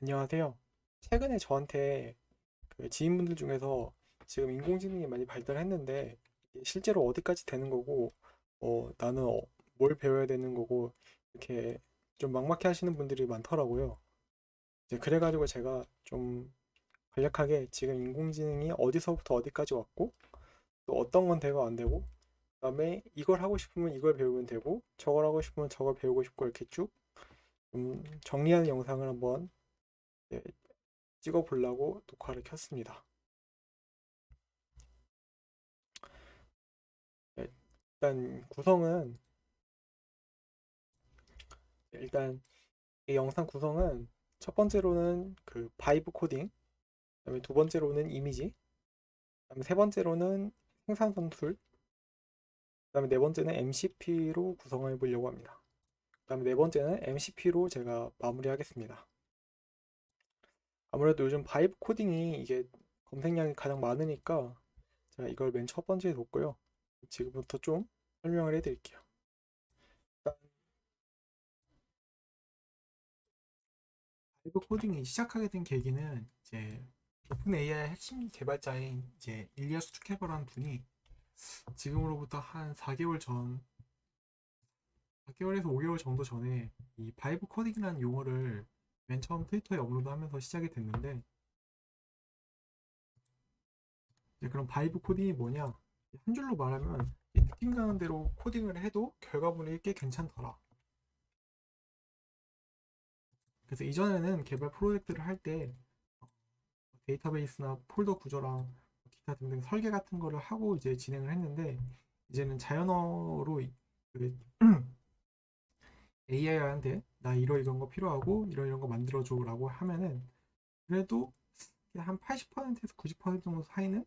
안녕하세요. 최근에 저한테 그 지인분들 중에서 지금 인공지능이 많이 발달했는데 이게 실제로 어디까지 되는 거고, 나는 뭘 배워야 되는 거고, 이렇게 좀 막막해 하시는 분들이 많더라고요. 이제 그래가지고 제가 좀 간략하게 지금 인공지능이 어디서부터 어디까지 왔고, 또 어떤 건 되고 안 되고, 그다음에 이걸 하고 싶으면 이걸 배우면 되고, 저걸 하고 싶으면 저걸 배우고 싶고 이렇게 쭉 정리하는 영상을 한번 예, 찍어 보려고 녹화를 켰습니다. 네, 일단 이 영상 구성은 첫 번째로는 그 바이브 코딩, 그다음에 두 번째로는 이미지, 그다음에 세 번째로는 생산성 툴, 그다음에 네 번째는 MCP로 구성해 보려고 합니다. 그다음에 네 번째는 MCP로 제가 마무리하겠습니다. 아무래도 요즘 바이브 코딩이 이게 검색량이 가장 많으니까 제가 이걸 맨 첫 번째에 뒀고요. 지금부터 좀 설명을 해드릴게요. 일단 바이브 코딩이 시작하게 된 계기는 이제 오픈 AI 핵심 개발자인 이제 일리아스 투케버라는 분이 지금으로부터 한 4개월에서 5개월 정도 전에 이 바이브 코딩이라는 용어를 맨 처음 트위터에 업로드하면서 시작이 됐는데, 이제 그럼 바이브 코딩이 뭐냐? 한 줄로 말하면 느낌 가는 대로 코딩을 해도 결과물이 꽤 괜찮더라. 그래서 이전에는 개발 프로젝트를 할 때 데이터베이스나 폴더 구조랑 기타 등등 설계 같은 거를 하고 이제 진행을 했는데, 이제는 자연어로 그 AI한테 나 이런 거 필요하고 이런 거 만들어줘라고 하면은 그래도 한 80%에서 90% 정도 사이는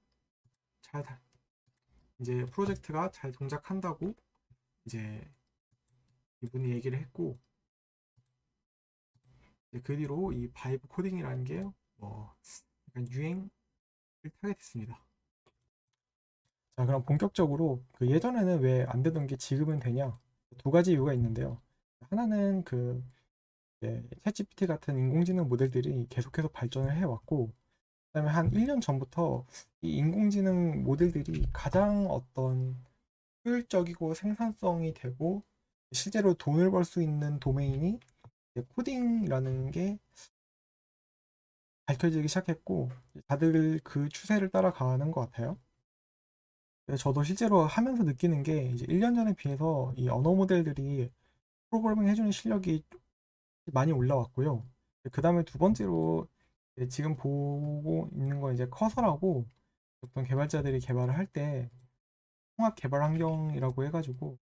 잘 이제 프로젝트가 잘 동작한다고 이제 이분이 얘기를 했고, 그 뒤로 이 바이브 코딩이라는 게 뭐 약간 유행을 타게 됐습니다. 자, 그럼 본격적으로 그 예전에는 왜 안 되던 게 지금은 되냐? 두 가지 이유가 있는데요. 하나는 그 챗GPT 같은 인공지능 모델들이 계속해서 발전을 해왔고, 그다음에 한 1년 전부터 이 인공지능 모델들이 가장 어떤 효율적이고 생산성이 되고 실제로 돈을 벌 수 있는 도메인이 코딩이라는 게 밝혀지기 시작했고, 다들 그 추세를 따라가는 것 같아요. 저도 실제로 하면서 느끼는 게 이제 1년 전에 비해서 이 언어 모델들이 프로그래밍 해주는 실력이 많이 올라왔고요. 그 다음에 두 번째로 지금 보고 있는 건 이제 커서라고 어떤 개발자들이 개발을 할 때 통합 개발 환경이라고 해가지고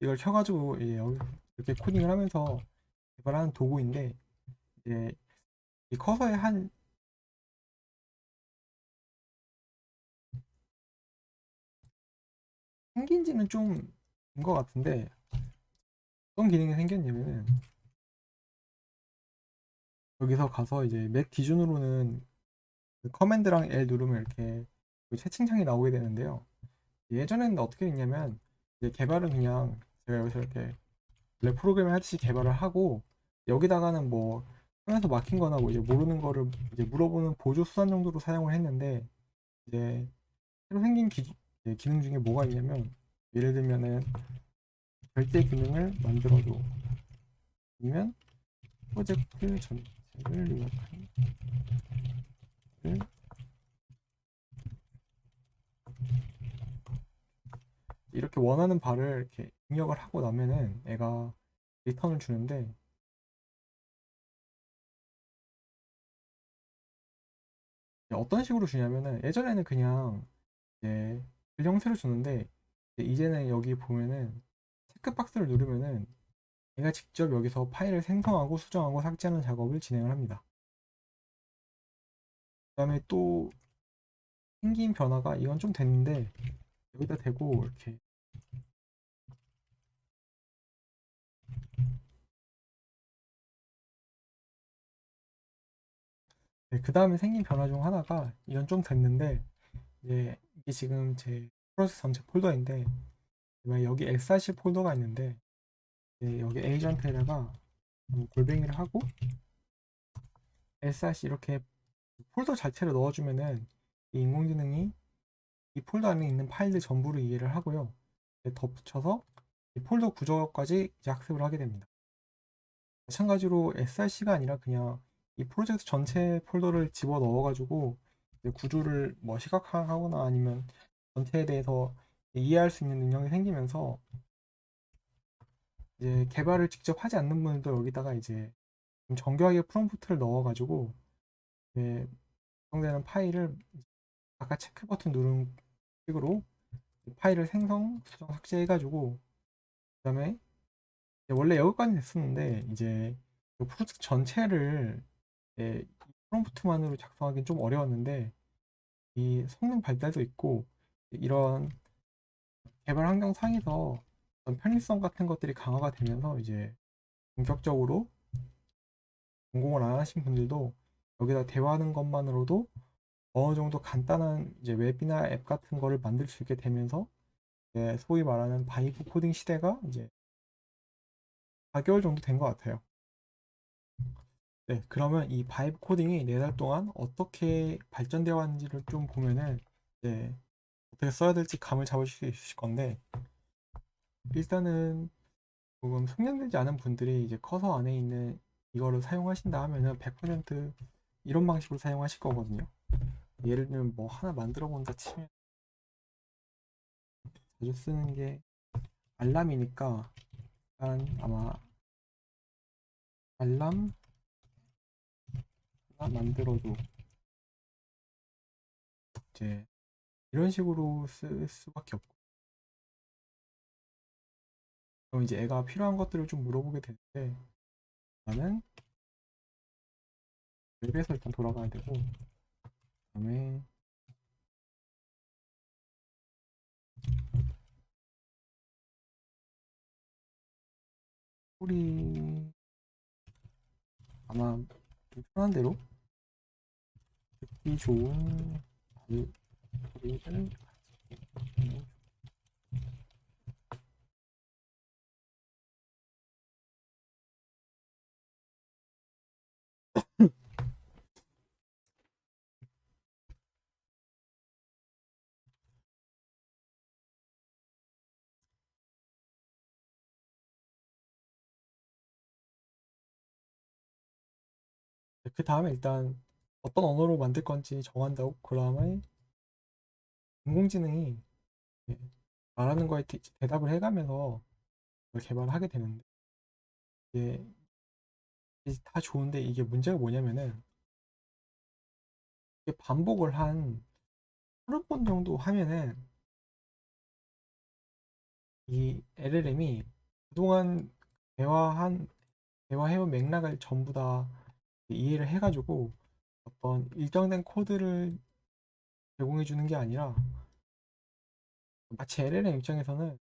이걸 켜가지고 이렇게 코딩을 하면서 개발하는 도구인데, 이제 이 커서의 한 생긴 지는 좀 된 것 같은데, 어떤 기능이 생겼냐면은 여기서 가서 이제 맥 기준으로는 그 커맨드랑 L 누르면 이렇게 그 채팅창이 나오게 되는데요. 예전에는 어떻게 했냐면 이제 개발은 그냥 제가 여기서 이렇게 원래 프로그램을 하듯이 개발을 하고, 여기다가는 뭐 하면서 막힌 거나 뭐 이제 모르는 거를 이제 물어보는 보조 수단 정도로 사용을 했는데, 이제 새로 생긴 기능 중에 뭐가 있냐면, 예를 들면은 결제 기능을 만들어줘, 아니면 프로젝트 전체를 요약하는 이렇게 원하는 바를 이렇게 입력을 하고 나면은 애가 리턴을 주는데, 어떤 식으로 주냐면은 예전에는 그냥 이제 글 형태로 주는데, 이제는 여기 보면은 체크박스를 누르면은 얘가 직접 여기서 파일을 생성하고 수정하고 삭제하는 작업을 진행을 합니다. 그다음에 또 생긴 변화가, 이건 좀 됐는데, 여기다 대고 이렇게 그 다음에 생긴 변화 중 하나가, 이건 좀 됐는데, 이제 이게 지금 제 프로세스 전체 폴더인데, 여기 x r c 폴더가 있는데, 여기 에이전트에다가 골뱅이를 하고 src 이렇게 폴더 자체를 넣어주면은 이 인공지능이 이 폴더 안에 있는 파일들 전부를 이해를 하고요. 덧붙여서 이 폴더 구조까지 이제 학습을 하게 됩니다. 마찬가지로 src가 아니라 그냥 이 프로젝트 전체 폴더를 집어 넣어가지고 구조를 뭐 시각화하거나 아니면 전체에 대해서 이해할 수 있는 능력이 생기면서 이제 개발을 직접 하지 않는 분들도 여기다가 이제 좀 정교하게 프롬프트를 넣어가지고 구성되는 파일을 아까 체크 버튼 누른 식으로 파일을 생성, 수정, 삭제해가지고 그다음에 원래 여기까지 됐었는데 이제 그 프로젝트 전체를 이 프롬프트만으로 작성하기는 좀 어려웠는데 이 성능 발달도 있고 이런 개발 환경 상에서 어떤 편의성 같은 것들이 강화가 되면서 이제 본격적으로 공공을 안 하신 분들도 여기다 대화하는 것만으로도 어느 정도 간단한 이제 웹이나 앱 같은 거를 만들 수 있게 되면서 소위 말하는 바이브 코딩 시대가 이제 4개월 정도 된 것 같아요. 네, 그러면 이 바이브 코딩이 4달 동안 어떻게 발전되어 왔는지를 좀 보면은 이제 어떻게 써야 될지 감을 잡으실 수 있으실 건데 일단은 조금 숙련되지 않은 분들이 이제 커서 안에 있는 이거를 사용하신다 하면은 100% 이런 방식으로 사용하실 거거든요. 예를 들면 뭐 하나 만들어 본다 치면 자주 쓰는 게 알람이니까 일단 아마 알람 하나 만들어도 이제 이런 식으로 쓸 수밖에 없고 그럼 이제 애가 필요한 것들을 좀 물어보게 되는데 나는 웹에서 일단 돌아가야 되고 그다음에 소리 아마 좀 편한 대로 듣기 좋은 소리를 그 다음에 일단 어떤 언어로 만들 건지 정한다고 그 다음에 인공지능이 말하는 거에 대답을 해가면서 개발을 하게 되는데 이게 다 좋은데 이게 문제가 뭐냐면은 이게 반복을 한 30번 정도 하면은 이 LLM이 그동안 대화한 대화해온 맥락을 전부 다 이해를 해가지고 어떤 일정된 코드를 제공해 주는 게 아니라 마치 LLM 입장에서는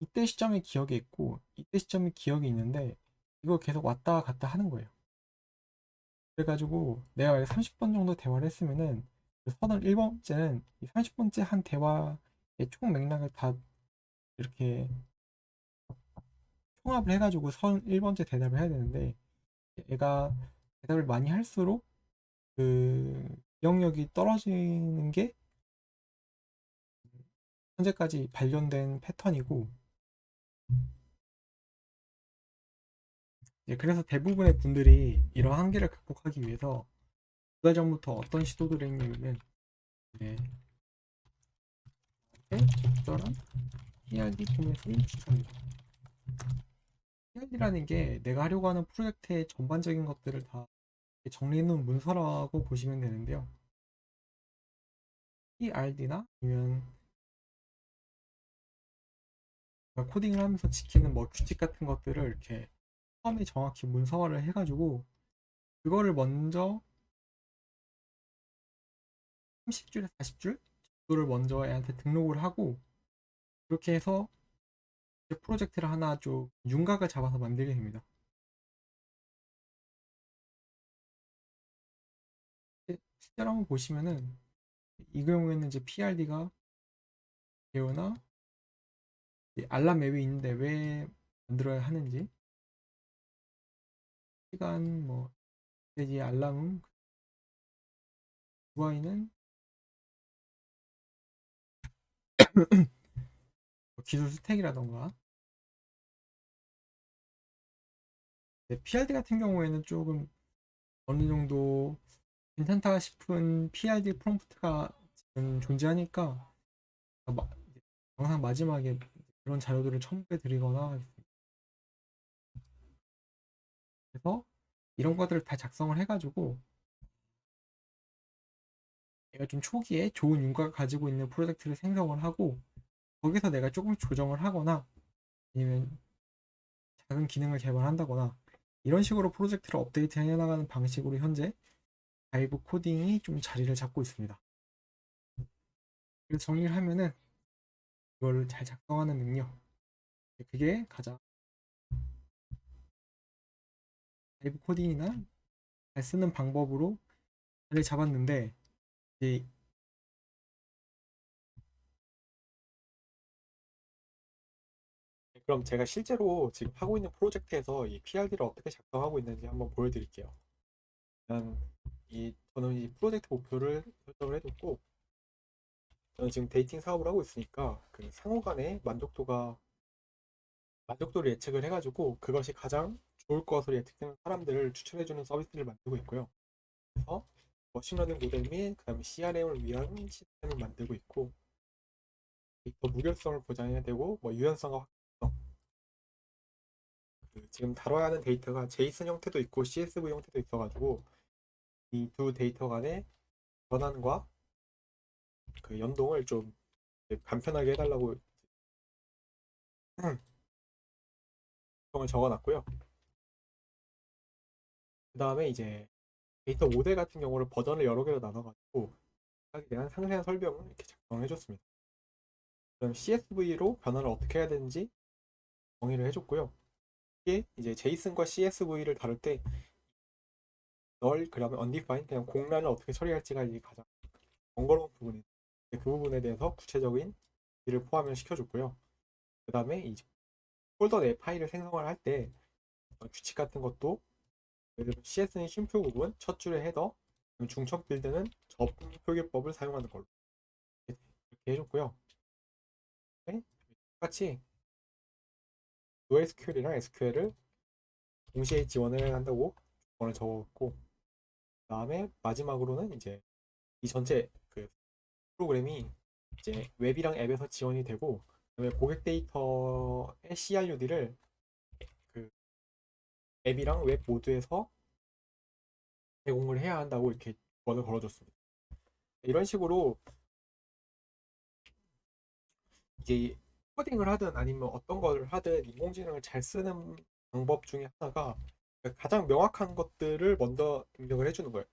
이때 시점의 기억이 있고 이때 시점의 기억이 있는데 이걸 계속 왔다 갔다 하는 거예요. 그래가지고 내가 만약 30번 정도 대화를 했으면은 31번째는 이 30번째 한 대화의 총 맥락을 다 이렇게 총합을 해가지고 31번째 대답을 해야 되는데 얘가 대답을 많이 할수록 그 기억력이 떨어지는 게 현재까지 발견된 패턴이고 그래서 대부분의 분들이 이런 한계를 극복하기 위해서 두 달 전부터 어떤 시도들을 했냐면은 이제 적절한 PRD 포맷을 추천합니다. PRD라는 게 내가 하려고 하는 프로젝트의 전반적인 것들을 다 정리해놓은 문서라고 보시면 되는데요. PRD나 아니면 코딩을 하면서 지키는 뭐 규칙 같은 것들을 이렇게 처음에 정확히 문서화를 해가지고 그거를 먼저 30줄에 40줄 정도를 먼저 애한테 등록을 하고 그렇게 해서 프로젝트를 하나 좀 윤곽을 잡아서 만들게 됩니다. 실제로 한번 보시면은 이 경우에는 이제 PRD가 개요나 알람 앱이 있는데 왜 만들어야 하는지, 시간, 메시지, 알람, UI는 기술 스택이라던가. PRD 같은 경우에는 조금 어느 정도 괜찮다 싶은 PRD 프롬프트가 지금 존재하니까 영상 마지막에 그런 자료들을 첨부해 드리거나 하겠습니다. 그래서 이런 것들을 다 작성을 해가지고 내가 좀 초기에 좋은 윤곽을 가지고 있는 프로젝트를 생성을 하고 거기서 내가 조금 조정을 하거나 아니면 작은 기능을 개발한다거나 이런 식으로 프로젝트를 업데이트 해나가는 방식으로 현재 바이브 코딩이 좀 자리를 잡고 있습니다. 그래서 정리를 하면은 이걸 잘 작성하는 능력, 그게 가장 바이브 코딩이나 잘 쓰는 방법으로 자리 잡았는데 이제 그럼 제가 실제로 지금 하고 있는 프로젝트에서 이 PRD를 어떻게 작성하고 있는지 한번 보여드릴게요. 저는 이 프로젝트 목표를 설정을 해뒀고, 저는 지금 데이팅 사업을 하고 있으니까 그 상호 간의 만족도를 예측을 해가지고 그것이 가장 좋을 것으로 예측되는 사람들을 추천해주는 서비스를 만들고 있고요. 그래서 머신러닝 모델 및 그다음에 CRM을 위한 시스템을 만들고 있고, 데이터 무결성을 보장해야 되고 유연성과 확실성, 지금 다뤄야 하는 데이터가 제이슨 형태도 있고 CSV 형태도 있어가지고 이 두 데이터 간의 전환과 그 연동을 좀 간편하게 해달라고 을 적어놨고요. 그 다음에 이제 데이터 모델 같은 경우를 버전을 여러 개로 나눠가지고 각각에 대한 상세한 설명을 이렇게 작성해줬습니다. 그럼 CSV로 변화를 어떻게 해야 되는지 정의를 해줬고요. 이게 이제 제이슨과 CSV를 다룰 때 그러면 undefined 그냥 공란을 어떻게 처리할지가 이제 가장 번거로운 부분인데 그 부분에 대해서 구체적인 일을 포함을 시켜줬고요. 그 다음에 이제 폴더 내 파일을 생성을 할 때 규칙 같은 것도 예를 들어 CS는 쉼표 부분, 첫 줄의 헤더, 중첩 빌드는 접 표기법을 사용하는 걸로 이렇게 해줬고요. 네? 똑같이 NoSQL이랑 SQL을 동시에 지원을 한다고 조건을 적었고, 그 다음에 마지막으로는 이제 이 전체 그 프로그램이 이제 웹이랑 앱에서 지원이 되고, 그다음에 고객 데이터의 CRUD를 그 앱이랑 웹 모두에서 제공을 해야 한다고 이렇게 조건을 걸어줬습니다. 이런 식으로 이제 코딩을 하든 아니면 어떤 걸 하든 인공지능을 잘 쓰는 방법 중에 하나가 가장 명확한 것들을 먼저 입력을 해주는 거예요.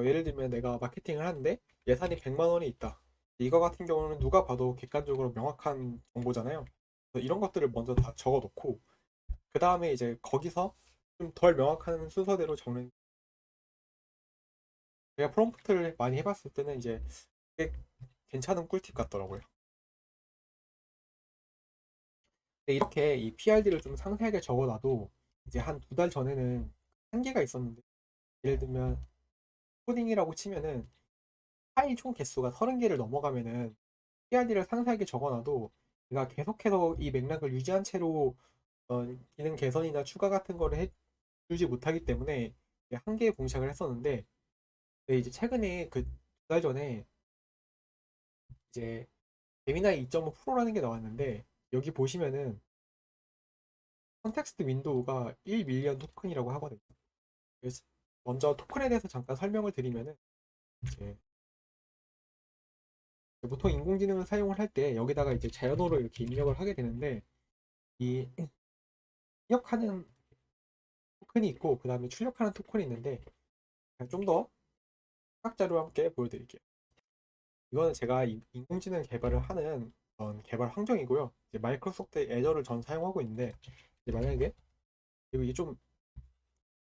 예를 들면 내가 마케팅을 하는데 예산이 100만 원이 있다. 이거 같은 경우는 누가 봐도 객관적으로 명확한 정보잖아요. 그래서 이런 것들을 먼저 다 적어 놓고 그 다음에 이제 거기서 좀 덜 명확한 순서대로 적는. 제가 프롬프트를 많이 해봤을 때는 이제 꽤 괜찮은 꿀팁 같더라고요. 근데 이렇게 이 PRD를 좀 상세하게 적어놔도 이제 한 두 달 전에는 한계가 있었는데, 예를 들면 코딩이라고 치면은 파일 총 개수가 30개를 넘어가면은 PRD를 상세하게 적어놔도 내가 계속해서 이 맥락을 유지한 채로 기능 개선이나 추가 같은 거를 해주지 못하기 때문에 한계에 봉착을 했었는데, 근데 이제 최근에 그 두 달 전에 이제 제미나이 2.5 프로라는 게 나왔는데, 여기 보시면은 컨텍스트 윈도우가 1 밀리언 토큰이라고 하거든요. 그래서 먼저 토큰에 대해서 잠깐 설명을 드리면은 이제 보통 인공지능을 사용을 할 때 여기다가 이제 자연어로 이렇게 입력을 하게 되는데, 이 입력하는 토큰이 있고 그 다음에 출력하는 토큰이 있는데, 좀 더 시각자료와 함께 보여드릴게요. 이거는 제가 인공지능 개발을 하는 개발 환경이고요. 이제 마이크로소프트 애저를 전 사용하고 있는데, 이제 만약에 그리고 이게 좀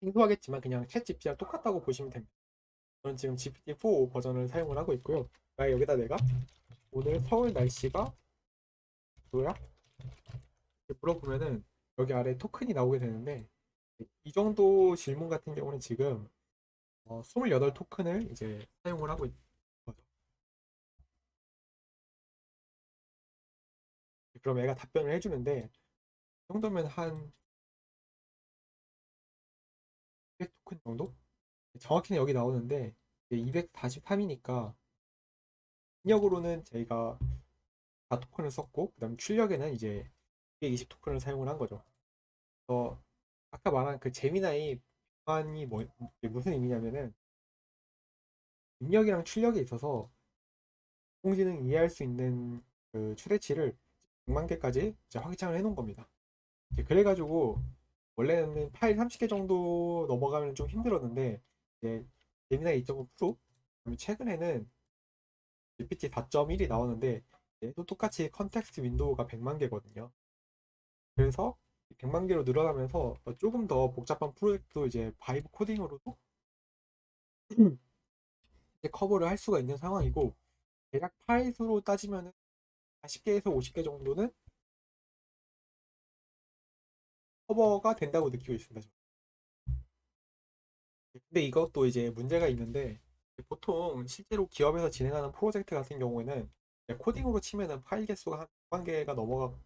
생소하겠지만 그냥 챗 GPT랑 똑같다고 보시면 됩니다. 저는 지금 GPT-4 버전을 사용을 하고 있고요. 여기다 내가 오늘 서울 날씨가 뭐야? 이렇게 물어보면은 여기 아래 토큰이 나오게 되는데 이 정도 질문 같은 경우는 지금 28 토큰을 이제 사용을 하고 있는 거죠. 그럼 애가 답변을 해주는데 이 정도면 한 200 토큰 정도? 정확히는 여기 나오는데 243이니까 입력으로는 저희가 4 토큰을 썼고 그다음 출력에는 이제 220 토큰을 사용을 한 거죠. 그래서 아까 말한 그 제미나이 방안이 이게 무슨 의미냐면은 입력이랑 출력에 있어서 인공지능이 이해할 수 있는 그 최대치를 100만 개까지 이제 확장을 해놓은 겁니다. 이제 그래가지고 원래는 파일 30개 정도 넘어가면 좀 힘들었는데 이제 제미나이 2.5 프로 그다음에 최근에는 GPT 4.1이 나오는데 또 똑같이 컨텍스트 윈도우가 100만 개거든요. 그래서 100만 개로 늘어나면서 조금 더 복잡한 프로젝트도 이제 바이브 코딩으로도 이제 커버를 할 수가 있는 상황이고 대략 파일 수로 따지면 40개에서 50개 정도는 커버가 된다고 느끼고 있습니다. 근데 이것도 이제 문제가 있는데 보통 실제로 기업에서 진행하는 프로젝트 같은 경우에는 코딩으로 치면은 파일 개수가 한 100만 개가 넘어가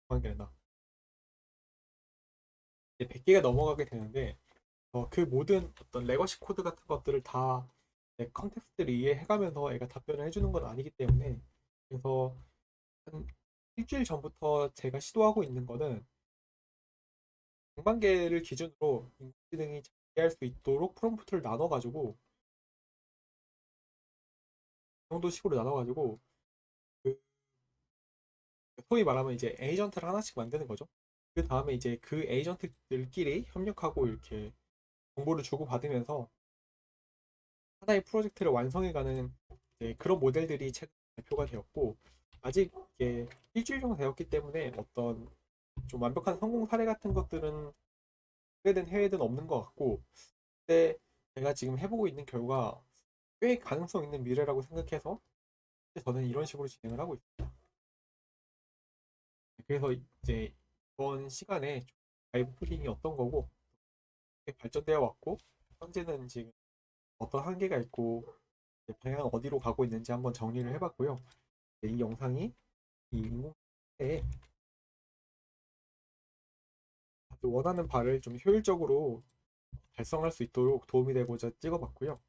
100만 개나 100개가 넘어가게 되는데 그 모든 어떤 레거시 코드 같은 것들을 다 컨텍스트를 이해해가면서 애가 답변을 해주는 건 아니기 때문에 그래서 한 일주일 전부터 제가 시도하고 있는 거는 100만 개를 기준으로 인공지능이 잘 이해할 수 있도록 프롬프트를 나눠가지고 그 정도 식으로 나눠가지고 그 소위 말하면 이제 에이전트를 하나씩 만드는 거죠. 그 다음에 이제 그 에이전트들끼리 협력하고 이렇게 정보를 주고받으면서 하나의 프로젝트를 완성해가는 그런 모델들이 최근 발표가 되었고 아직 이게 일주일 정도 되었기 때문에 어떤 좀 완벽한 성공 사례 같은 것들은 국내든 해외든 없는 것 같고 근데 제가 지금 해보고 있는 결과 꽤 가능성 있는 미래라고 생각해서 저는 이런 식으로 진행을 하고 있습니다. 그래서 이제 이번 시간에 바이브 코딩이 어떤 거고 어떻게 발전되어 왔고 현재는 지금 어떤 한계가 있고 방향 어디로 가고 있는지 한번 정리를 해봤고요. 이 영상이 이 인공지능에 원하는 바를 좀 효율적으로 달성할 수 있도록 도움이 되고자 찍어봤고요.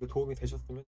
도움이 되셨으면